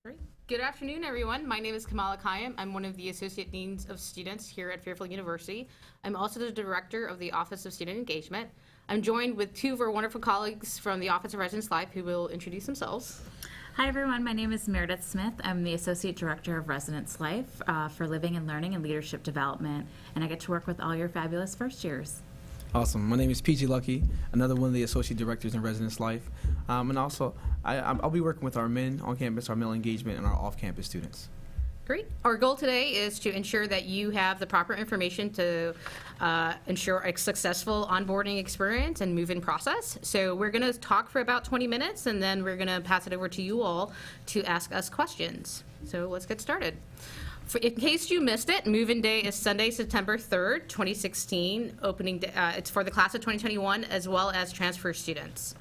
Great. Good afternoon, everyone. My name is Kamala. I'm one of the Associate Deans of Students here at Fairfield University. I'm also the Director of the Office of Student Engagement. I'm joined with two of our wonderful colleagues from the Office of Residence Life who will introduce themselves. Hi everyone, my name is Meredith Smith. I'm the Associate Director of Residence Life for Living and Learning and Leadership Development, and I get to work with all your fabulous first years. Awesome. My name is Pejay Lucky, another one of the Associate Directors in Residence Life. And also, I'll be working with our men on campus, our male engagement, and our off-campus students. Great. Our goal today is to ensure that you have the proper information to ensure a successful onboarding experience and move-in process. So we're going to talk for about 20 minutes, and then we're going to pass it over to you all to ask us questions. So let's get started. In case you missed it, Move-In Day is Sunday, September 3rd, 2016. Opening day, it's for the class of 2021 as well as transfer students.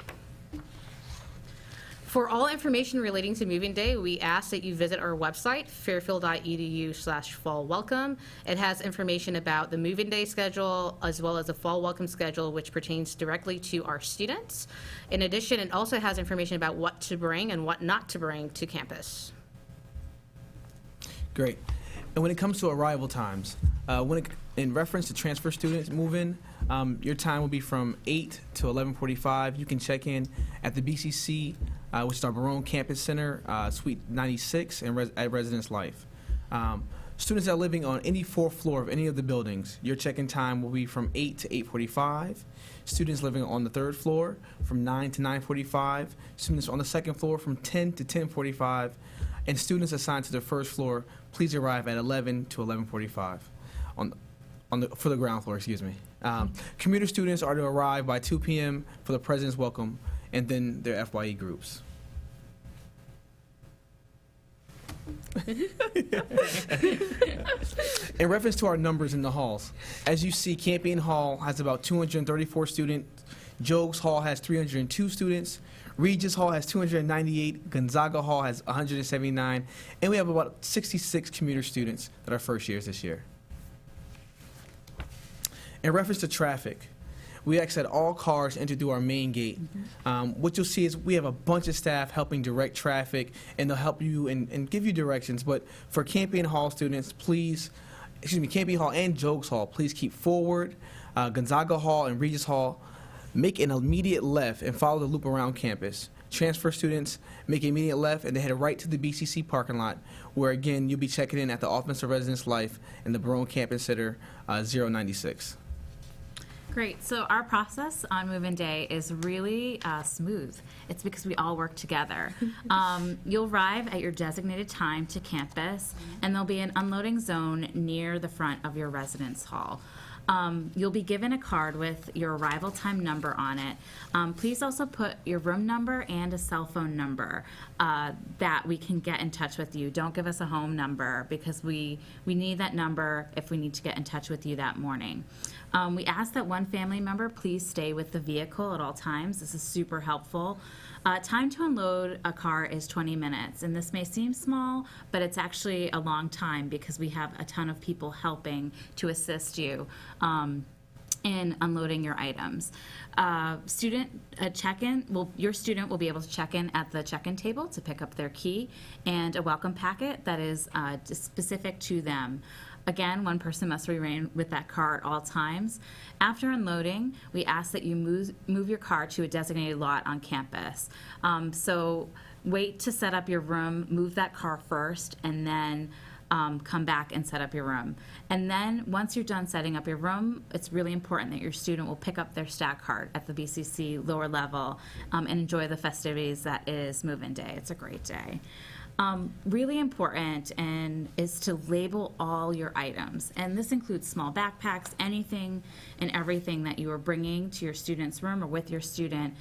For all information relating to Move-In Day, we ask that you visit our website, fairfield.edu/fall welcome. It has information about the Move-In Day schedule as well as the fall welcome schedule, which pertains directly to our students. In addition, it also has information about what to bring and what not to bring to campus. Great. And when it comes to arrival times, in reference to transfer students move-in, your time will be from 8 to 11:45. You can check in at the BCC, which is our Barone Campus Center, Suite 96 at Residence Life. Students that are living on any fourth floor of any of the buildings, your check-in time will be from 8 to 8:45. Students living on the third floor from 9 to 9:45. Students on the second floor from 10 to 10:45. And students assigned to the first floor, please arrive at 11 to 11:45 for the ground floor, excuse me. Commuter students are to arrive by 2 p.m. for the President's Welcome, and then their FYE groups. In reference to our numbers in the halls, as you see, Campion Hall has about 234 students, Jogues Hall has 302 students, Regis Hall has 298, Gonzaga Hall has 179, and we have about 66 commuter students that are first years this year. In reference to traffic, we ask that all cars enter through our main gate. What you'll see is we have a bunch of staff helping direct traffic, and they'll help you and give you directions. But for Campion Hall students, Campion Hall and Jogues Hall, please keep forward. Gonzaga Hall and Regis Hall, make an immediate left and follow the loop around campus. Transfer students make an immediate left and they head right to the BCC parking lot, where again you'll be checking in at the Office of Residence Life in the Barone Campus Center 096. Great. So our process on Move-In Day is really smooth. It's because we all work together. You'll arrive at your designated time to campus, and there'll be an unloading zone near the front of your residence hall. You'll be given a card with your arrival time number on it. Please also put your room number and a cell phone number that we can get in touch with you. Don't give us a home number because we need that number if we need to get in touch with you that morning. We ask that one family member please stay with the vehicle at all times. This is super helpful. Time to unload a car is 20 minutes, and this may seem small, but it's actually a long time because we have a ton of people helping to assist you in unloading your items. Student check-in, your student will be able to check in at the check-in table to pick up their key and a welcome packet that is just specific to them. Again, one person must remain with that car at all times. After unloading, we ask that you move your car to a designated lot on campus. So wait to set up your room, move that car first, and then come back and set up your room. And then once you're done setting up your room, it's really important that your student will pick up their stack cart at the BCC lower level and enjoy the festivities that is Move-In Day. It's a great day. Really important and is to label all your items, and this includes small backpacks. Anything and everything that you are bringing to your student's room or with your student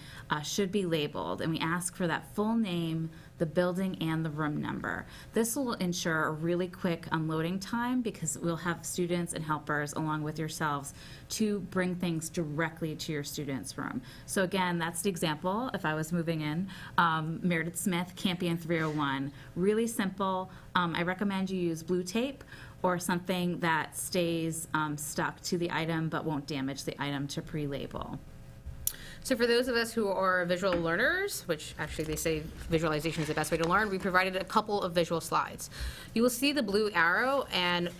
should be labeled, and we ask for that full name, the building, and the room number. This will ensure a really quick unloading time because we'll have students and helpers along with yourselves to bring things directly to your student's room. So again, that's the example. If I was moving in, Meredith Smith, Campion 301. Really simple. I recommend you use blue tape or something that stays stuck to the item but won't damage the item to pre-label. So for those of us who are visual learners, which actually they say visualization is the best way to learn, we provided a couple of visual slides. You will see the blue arrow, and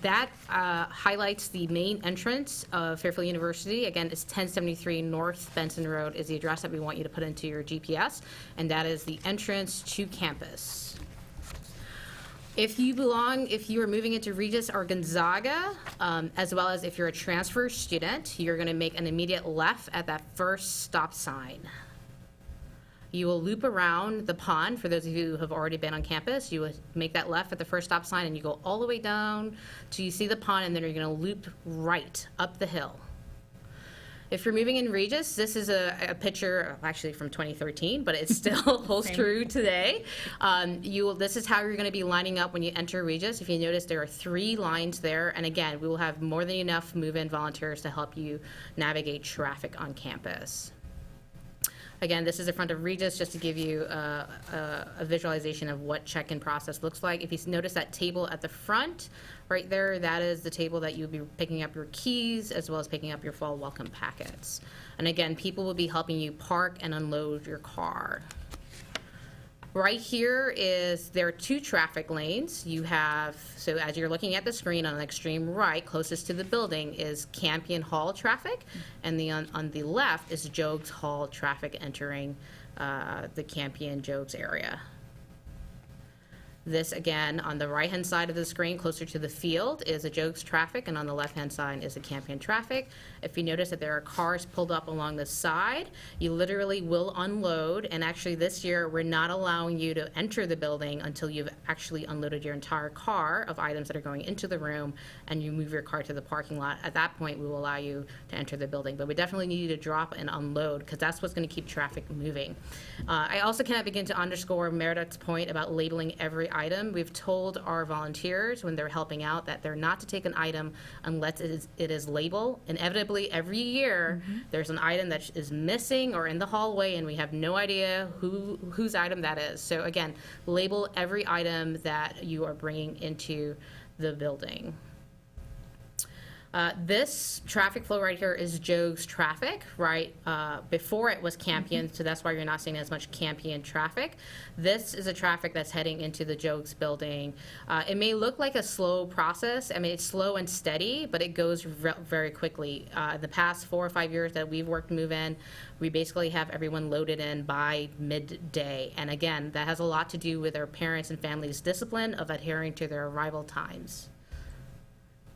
that highlights the main entrance of Fairfield University. Again, it's 1073 North Benson Road is the address that we want you to put into your GPS, and that is the entrance to campus. If you are moving into Regis or Gonzaga, as well as if you're a transfer student, you're going to make an immediate left at that first stop sign. You will loop around the pond. For those of you who have already been on campus, you will make that left at the first stop sign, and you go all the way down till you see the pond, and then you're going to loop right up the hill. If you're moving in Regis, this is a picture actually from 2013, but it still holds true today. This is how you're going to be lining up when you enter Regis. If you notice, there are 3 lines there, and again, we will have more than enough move-in volunteers to help you navigate traffic on campus. Again, this is the front of Regis, just to give you a visualization of what check-in process looks like. If you notice that table at the front, right there, that is the table that you'll be picking up your keys as well as picking up your fall welcome packets. And again, people will be helping you park and unload your car. Right here there are 2 traffic lanes. You have, so as you're looking at the screen on the extreme right, closest to the building is Campion Hall traffic, and on the left is Jogues Hall traffic entering the Campion Jogues area. This, again, on the right-hand side of the screen, closer to the field, is a Jogues traffic, and on the left-hand side is a Campion traffic. If you notice that there are cars pulled up along the side, you literally will unload, and actually this year we're not allowing you to enter the building until you've actually unloaded your entire car of items that are going into the room, and you move your car to the parking lot. At that point, we will allow you to enter the building, but we definitely need you to drop and unload, because that's what's going to keep traffic moving. I also cannot begin to underscore Meredith's point about labeling every item. We've told our volunteers when they're helping out that they're not to take an item unless it is labeled. Inevitably, every year, there's an item that is missing or in the hallway, and we have no idea whose item that is. So again, label every item that you are bringing into the building. This traffic flow right here is Jogues traffic, right? Before it was Campion, so that's why you're not seeing as much Campion traffic. This is a traffic that's heading into the Jogues building. It may look like a slow process. I mean, it's slow and steady, but it goes very quickly. The past 4 or 5 years that we've worked Move-In, we basically have everyone loaded in by midday. And again, that has a lot to do with our parents and families' discipline of adhering to their arrival times.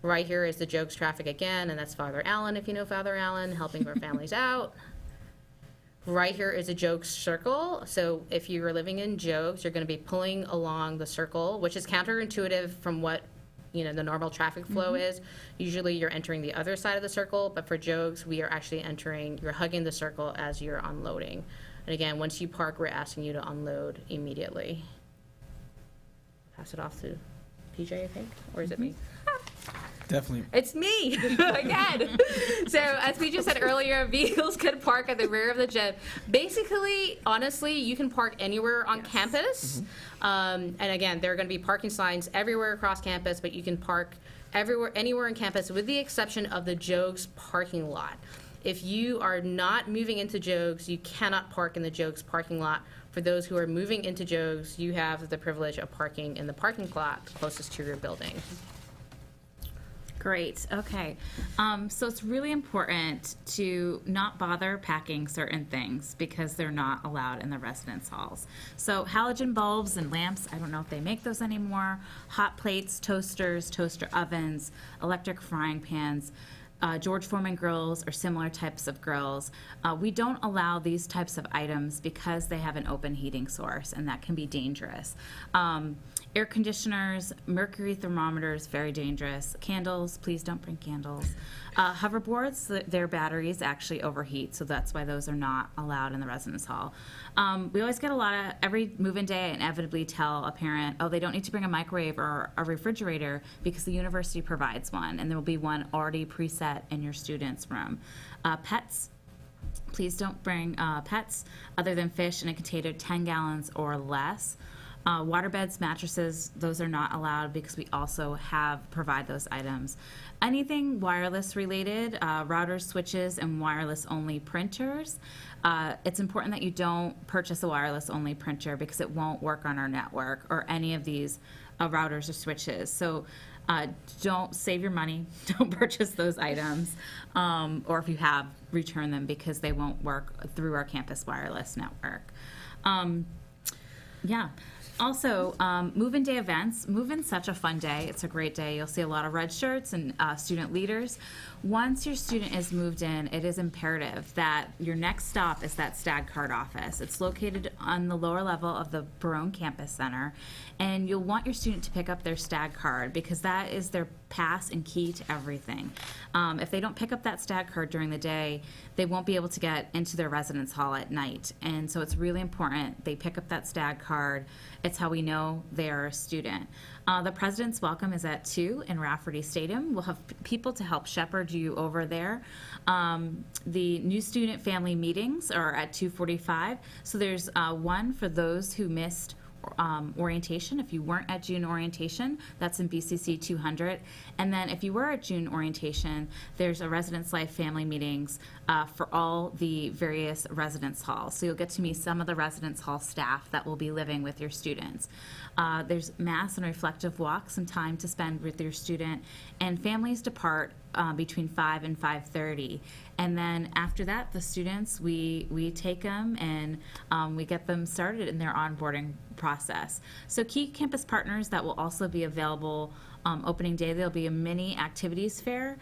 Right here is the Jogues traffic again, and that's Father Allen, if you know Father Allen, helping our families out. Right here is a Jogues circle. So if you are living in Jogues, you're going to be pulling along the circle, which is counterintuitive from what the normal traffic flow is. Usually you're entering the other side of the circle, but for Jogues, we are actually you're hugging the circle as you're unloading. And again, once you park, we're asking you to unload immediately. Pass it off to Pejay, I think, or is it me? Definitely. It's me again. So as we just said earlier, vehicles could park at the rear of the gym. Basically, honestly, you can park anywhere on campus. And again, there are going to be parking signs everywhere across campus, but you can park anywhere on campus with the exception of the Jogues parking lot. If you are not moving into Jogues, you cannot park in the Jogues parking lot. For those who are moving into Jogues, you have the privilege of parking in the parking lot closest to your building. Great. Okay. So it's really important to not bother packing certain things because they're not allowed in the residence halls. So halogen bulbs and lamps, I don't know if they make those anymore, hot plates, toasters, toaster ovens, electric frying pans, George Foreman grills or similar types of grills. We don't allow these types of items because they have an open heating source, and that can be dangerous. Air conditioners, mercury thermometers, very dangerous. Candles, please don't bring candles. Hoverboards, their batteries actually overheat, so that's why those are not allowed in the residence hall. We always get every move-in day, I inevitably tell a parent, oh, they don't need to bring a microwave or a refrigerator because the university provides one, and there will be one already preset in your student's room. Pets, please don't bring pets other than fish in a container 10 gallons or less. Water beds, mattresses, those are not allowed because we also provide those items. Anything wireless related, routers, switches, and wireless only printers. It's important that you don't purchase a wireless only printer because it won't work on our network or any of these routers or switches. So don't save your money, don't purchase those items, or if you have, return them because they won't work through our campus wireless network. Yeah. Also, move-in day events. Move-in's such a fun day. It's a great day. You'll see a lot of red shirts and student leaders. Once your student is moved in, it is imperative that your next stop is that STAG card office. It's located on the lower level of the Barone Campus Center, and you'll want your student to pick up their STAG card because that is their pass and key to everything. If they don't pick up that STAG card during the day, they won't be able to get into their residence hall at night. And so it's really important they pick up that STAG card. It's how we know they are a student. The President's Welcome is at 2 in Rafferty Stadium. We'll have people to help shepherd you over there. The new student family meetings are at 2:45. So there's one for those who missed orientation. If you weren't at June orientation, that's in BCC 200. And then if you were at June orientation, there's a Residence Life family meetings for all the various residence halls. So you'll get to meet some of the residence hall staff that will be living with your students. There's mass and reflective walks and time to spend with your student, and families depart between 5 and 5:30. And then after that, the students, we take them and we get them started in their onboarding process. So key campus partners that will also be available opening day, there'll be a mini activities fair,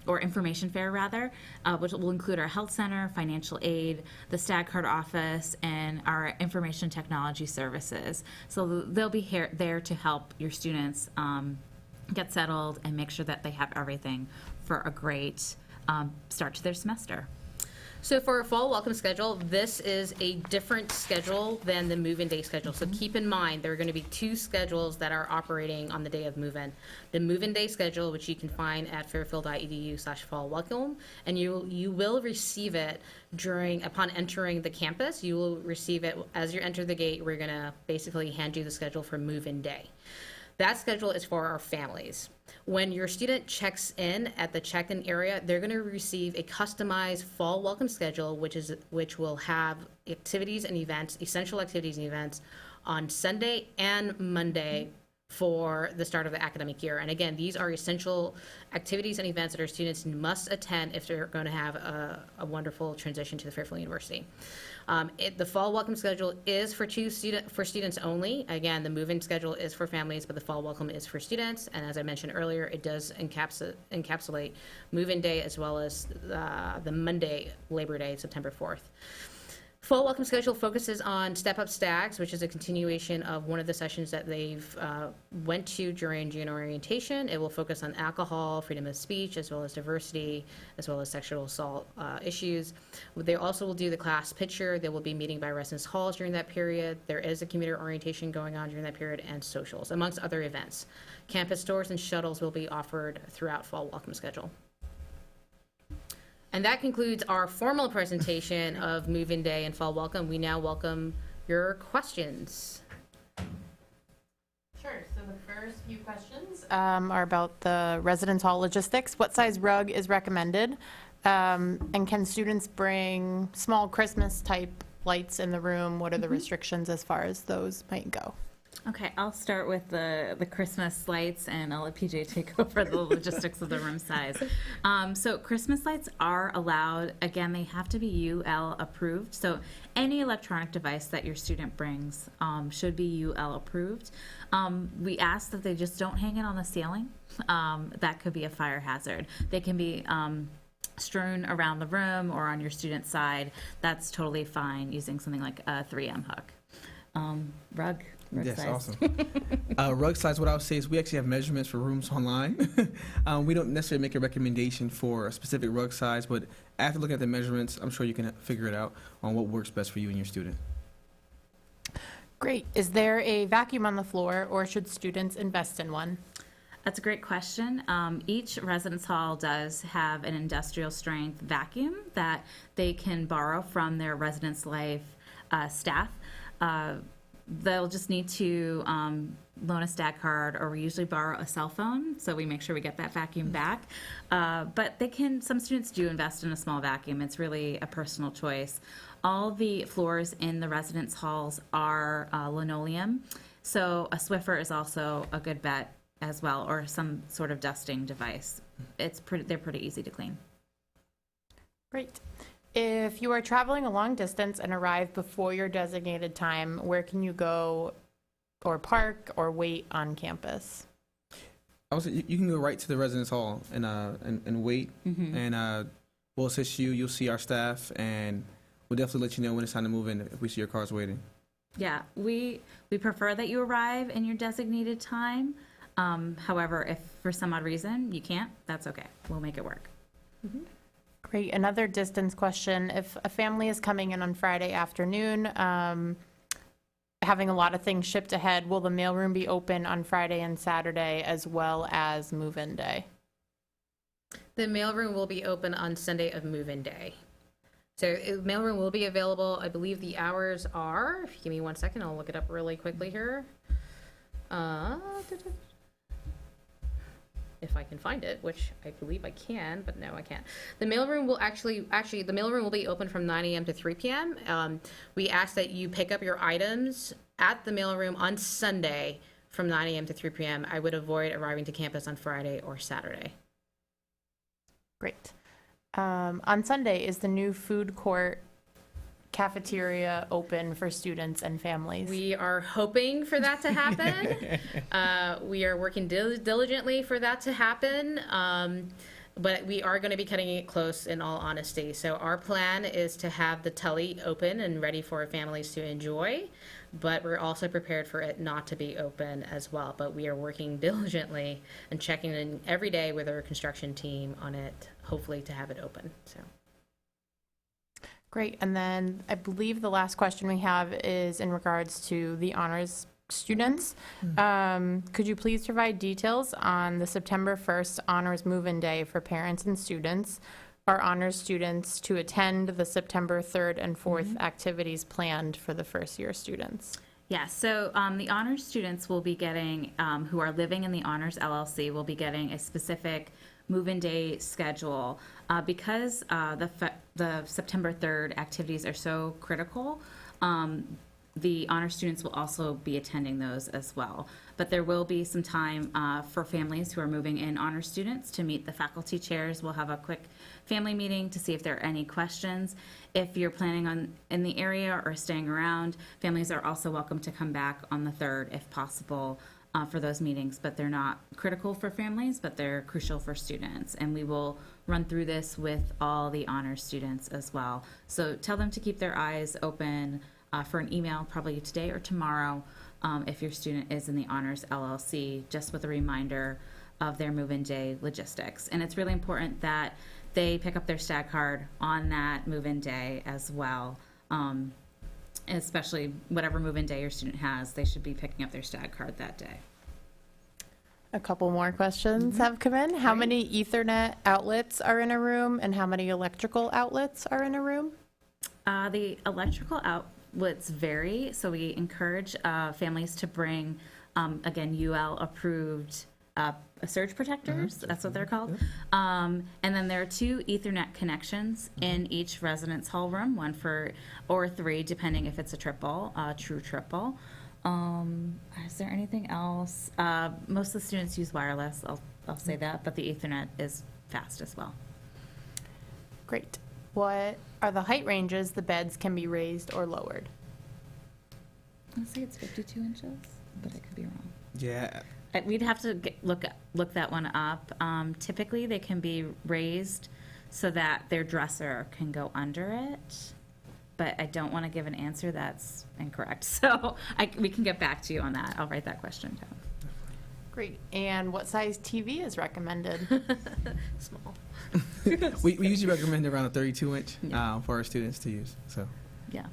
or information fair rather, which will include our health center, financial aid, the STAG card office, and our information technology services. So they'll be there to help your students get settled and make sure that they have everything for a great start to their semester. So for a fall welcome schedule, this is a different schedule than the move-in day schedule. So keep in mind, there are going to be two schedules that are operating on the day of move-in. The move-in day schedule, which you can find at fairfield.edu/fall welcome, and you will receive it upon entering the campus. You will receive it as you enter the gate. We're going to basically hand you the schedule for move-in day. That schedule is for our families. When your student checks in at the check-in area, they're going to receive a customized fall welcome schedule, which will have activities and events, essential activities and events on Sunday and Monday for the start of the academic year. And again, these are essential activities and events that our students must attend if they're going to have a wonderful transition to the Fairfield University. The fall welcome schedule is for students only. Again, the move-in schedule is for families, but the fall welcome is for students. And as I mentioned earlier, it does encapsulate move-in day as well as the Monday, Labor Day, September 4th. Fall welcome schedule focuses on Step Up Stags, which is a continuation of one of the sessions that they've went to during June orientation. It will focus on alcohol, freedom of speech, as well as diversity, as well as sexual assault issues. They also will do the class picture. They will be meeting by residence halls during that period. There is a commuter orientation going on during that period, and socials, amongst other events. Campus stores and shuttles will be offered throughout fall welcome schedule. And that concludes our formal presentation of Move-In Day and Fall Welcome. We now welcome your questions. Sure. So the first few questions are about the residence hall logistics. What size rug is recommended? And can students bring small Christmas type lights in the room? What are the restrictions as far as those might go? Okay, I'll start with the Christmas lights, and I'll let PJ take over the logistics of the room size. So Christmas lights are allowed. Again, they have to be UL approved. So any electronic device that your student brings should be UL approved. We ask that they just don't hang it on the ceiling. That could be a fire hazard. They can be strewn around the room or on your student's side. That's totally fine using something like a 3M hook. Rug Yes, size. awesome. Rug size, what I would say is we actually have measurements for rooms online. We don't necessarily make a recommendation for a specific rug size, but after looking at the measurements, I'm sure you can figure it out on what works best for you and your student. Great. Is there a vacuum on the floor, or should students invest in one? That's a great question. Each residence hall does have an industrial strength vacuum that they can borrow from their residence life staff. They'll just need to loan a STAG card, or we usually borrow a cell phone, so we make sure we get that vacuum back. But some students do invest in a small vacuum. It's really a personal choice. All the floors in the residence halls are linoleum, so a Swiffer is also a good bet as well, or some sort of dusting device. They're pretty easy to clean. Great. If you are traveling a long distance and arrive before your designated time, where can you go or park or wait on campus? I would say you can go right to the residence hall and wait, and we'll assist you. You'll see our staff, and we'll definitely let you know when it's time to move in if we see your cars waiting. Yeah, we prefer that you arrive in your designated time. However, if for some odd reason you can't, that's okay. We'll make it work. Great. Another distance question. If a family is coming in on Friday afternoon, having a lot of things shipped ahead, will the mailroom be open on Friday and Saturday as well as move-in day? The mailroom will be open on Sunday of Move-In Day. So mailroom will be available. I believe the hours are, if you give me 1 second, I'll look it up really quickly here. If I can find it, which I believe I can, but no, I can't. The mailroom will actually the mailroom will be open from 9 a.m. to 3 p.m. We ask that you pick up your items at the mailroom on Sunday from 9 a.m. to 3 p.m. I would avoid arriving to campus on Friday or Saturday. Great. On Sunday, is the new food court cafeteria open for students and families? We are hoping for that to happen. We are working diligently for that to happen. But we are going to be cutting it close, in all honesty. So our plan is to have the Tully open and ready for families to enjoy, but we're also prepared for it not to be open as well. But we are working diligently and checking in every day with our construction team on it, hopefully to have it open. So. Great. And then I believe the last question we have is in regards to the honors students. Could you please provide details on the September 1st honors move-in day for parents and students? Are honors students to attend the September 3rd and 4th activities planned for the first year students? Yeah, so the honors students will be getting, who are living in the Honors LLC, will be getting a specific move-in day schedule. Because the September 3rd activities are so critical, the honor students will also be attending those as well. But there will be some time for families who are moving in honor students to meet the faculty chairs. We'll have a quick family meeting to see if there are any questions. If you're planning on in the area or staying around, families are also welcome to come back on the 3rd if possible for those meetings. But they're not critical for families, but they're crucial for students. And we will run through this with all the honor students as well. So tell them to keep their eyes open for an email probably today or tomorrow if your student is in the Honors LLC, just with a reminder of their move-in day logistics. And it's really important that they pick up their STAG card on that move-in day as well. Especially whatever move-in day your student has, they should be picking up their STAG card that day. A couple more questions have come in. How many Ethernet outlets are in a room and how many electrical outlets are in a room? The electrical outlets vary, so we encourage families to bring, again, UL approved surge protectors. That's what they're called. And then there are 2 Ethernet connections in each residence hall room, one for, or 3, depending if it's a triple, true triple. Is there anything else? Most of the students use wireless, I'll say that, but the Ethernet is fast as well. Great. What are the height ranges the beds can be raised or lowered? I'll say it's 52 inches, but I could be wrong. Yeah. We'd have to look that one up. Typically, they can be raised so that their dresser can go under it, but I don't want to give an answer that's incorrect. So we can get back to you on that. I'll write that question down. Great. And what size TV is recommended? Small. We usually recommend around a 32-inch for our students to use. So. Yeah.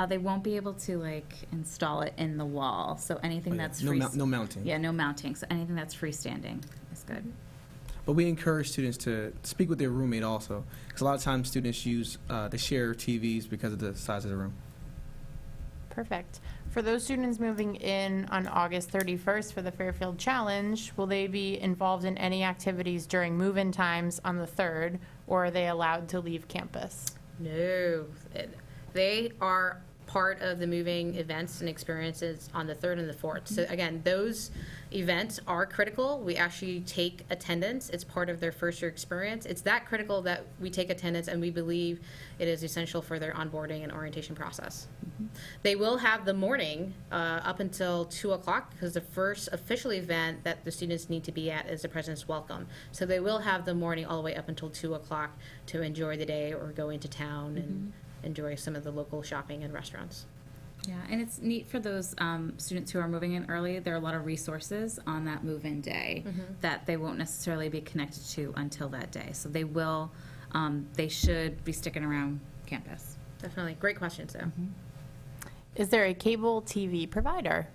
They won't be able to install it in the wall. So anything that's no mounting. Yeah, no mounting. So anything that's freestanding is good. But we encourage students to speak with their roommate also, because a lot of times students they share TVs because of the size of the room. Perfect. For those students moving in on August 31st for the Fairfield Challenge, will they be involved in any activities during move-in times on the 3rd, or are they allowed to leave campus? No, they are part of the moving events and experiences on the 3rd and the 4th. So again, those events are critical. We actually take attendance. It's part of their first year experience. It's that critical that we take attendance, and we believe it is essential for their onboarding and orientation process. They will have the morning up until 2 o'clock, because the first official event that the students need to be at is the President's Welcome. So they will have the morning all the way up until 2 o'clock to enjoy the day or go into town and enjoy some of the local shopping and restaurants. Yeah, and it's neat for those students who are moving in early. There are a lot of resources on that move-in day that they won't necessarily be connected to until that day. So they should be sticking around campus. Definitely. Great question, so. Is there a cable TV provider?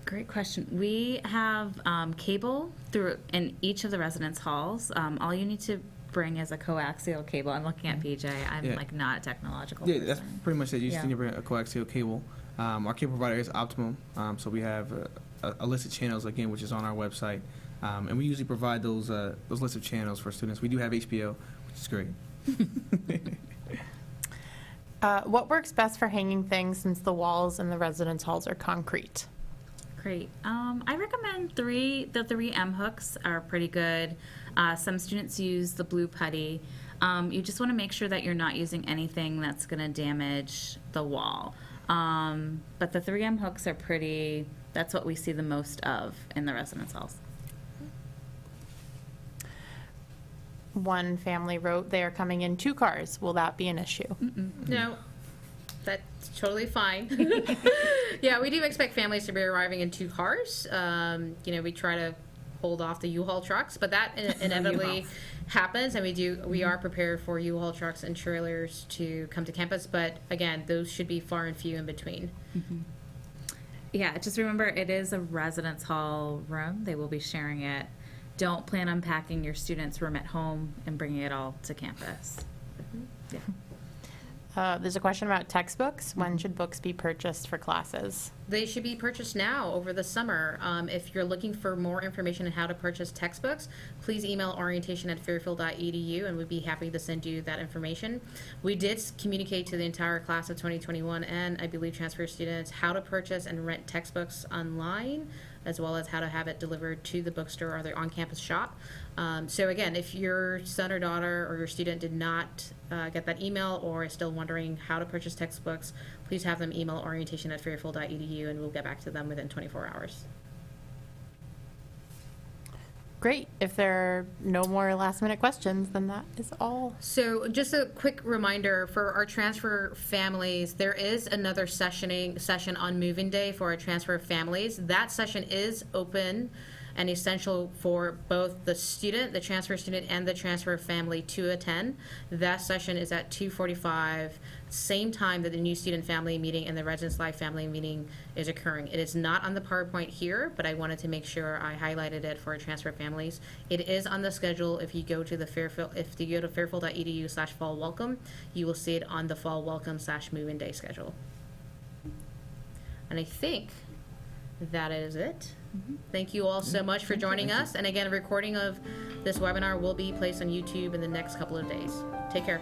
Great question. We have cable in each of the residence halls. All you need to bring is a coaxial cable. I'm looking at Pejay. I'm not a technological person. That's pretty much it. You just Yeah. need to bring a coaxial cable. Our cable provider is Optimum, so we have a list of channels, again, which is on our website. And we usually provide those lists of channels for students. We do have HBO, which is great. What works best for hanging things since the walls in the residence halls are concrete? Great. I recommend the 3M hooks are pretty good. Some students use the blue putty. You just want to make sure that you're not using anything that's going to damage the wall. But the 3M hooks are that's what we see the most of in the residence halls. One family wrote they are coming in 2 cars. Will that be an issue? No, that's totally fine. Yeah, we do expect families to be arriving in 2 cars. We try to hold off the U-Haul trucks, but that inevitably happens, and we are prepared for U-Haul trucks and trailers to come to campus, but again, those should be far and few in between. Yeah, just remember it is a residence hall room. They will be sharing it. Don't plan on packing your students' room at home and bringing it all to campus. Yeah. There's a question about textbooks. When should books be purchased for classes? They should be purchased now over the summer. If you're looking for more information on how to purchase textbooks, please email orientation@fairfield.edu, and we'd be happy to send you that information. We did communicate to the entire class of 2021 and I believe transfer students how to purchase and rent textbooks online, as well as how to have it delivered to the bookstore or their on-campus shop. So again, if your son or daughter or your student did not get that email or is still wondering how to purchase textbooks, please have them email orientation@fairfield.edu, and we'll get back to them within 24 hours. Great. If there are no more last-minute questions, then that is all. So just a quick reminder for our transfer families, there is another session on move-in day for our transfer families. That session is open and essential for both the student, the transfer student, and the transfer family to attend. That session is at 2:45, same time that the new student family meeting and the Residence Life family meeting is occurring. It is not on the PowerPoint here, but I wanted to make sure I highlighted it for transfer families. It is on the schedule. If you go to the Fairfield, if you go to fairfield.edu/fall welcome, you will see it on the fall welcome / move-in day schedule. And I think that is it. Thank you all so much for joining us. And again, a recording of this webinar will be placed on YouTube in the next couple of days. Take care.